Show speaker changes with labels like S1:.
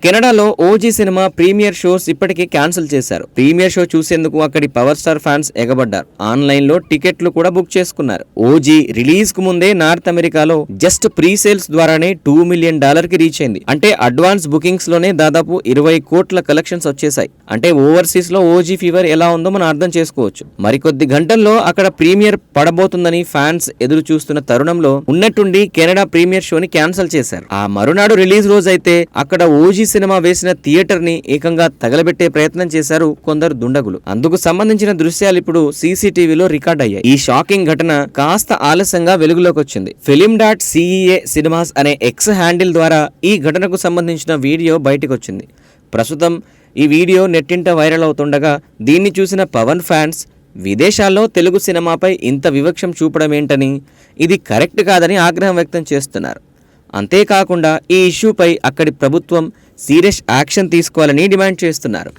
S1: కెనడాలో OG cinema premier shows ఇప్పటికే cancel చేశారు. ప్రీమియర్ షో చూసేందుకు అక్కడి పవర్ స్టార్ ఫ్యాన్స్ ఎగబడ్డారు. ఆన్లైన్ లో టికెట్లు కూడా బుక్ చేసుకున్నారు. ఓజీ రిలీజ్ కు ముందే నార్త్ అమెరికాలో జస్ట్ ప్రీ సేల్స్ ద్వారానే $2 మిలియన్ కి రీచ్ అయింది. అంటే అడ్వాన్స్ బుకింగ్స్ లోనే దాదాపు 20 కోట్ల కలెక్షన్స్ వచ్చేసాయి. అంటే ఓవర్సీస్ లో ఓజీ ఫీవర్ ఎలా ఉందో మనం అర్థం చేసుకోవచ్చు. మరికొద్ది గంటల్లో అక్కడ ప్రీమియర్ పడబోతుందని ఫ్యాన్స్ ఎదురు చూస్తున్న తరుణంలో ఉన్నట్టుండి కెనడా ప్రీమియర్ షోని క్యాన్సిల్ చేశారు. ఆ మరునాడు రిలీజ్ రోజు అయితే అక్కడ ఓజీ సినిమా వేసిన థియేటర్ ని ఏకంగా తగలబెట్టే ప్రయత్నం చేశారు కొందరు దుండగులు. అందుకు సంబంధించిన దృశ్యాలు ఇప్పుడు సీసీటీవీలో రికార్డ్ అయ్యాయి. ఈ షాకింగ్ ఘటన కాస్త ఆలస్యంగా వెలుగులోకి వచ్చింది. film.cea cinemas అనే ఎక్స్ హ్యాండిల్ ద్వారా ఈ ఘటనకు సంబంధించిన వీడియో బయటకు వచ్చింది. ప్రస్తుతం ఈ వీడియో నెట్టింట వైరల్ అవుతుండగా దీన్ని చూసిన పవన్ ఫ్యాన్స్ విదేశాల్లో తెలుగు సినిమాపై ఇంత వివక్షం చూపడమేంటని, ఇది కరెక్ట్ కాదని ఆగ్రహం వ్యక్తం చేస్తున్నారు. అంతేకాకుండా ఈ ఇష్యూపై అక్కడి ప్రభుత్వం సీరియస్ యాక్షన్ తీసుకోవాలని డిమాండ్ చేస్తున్నారు.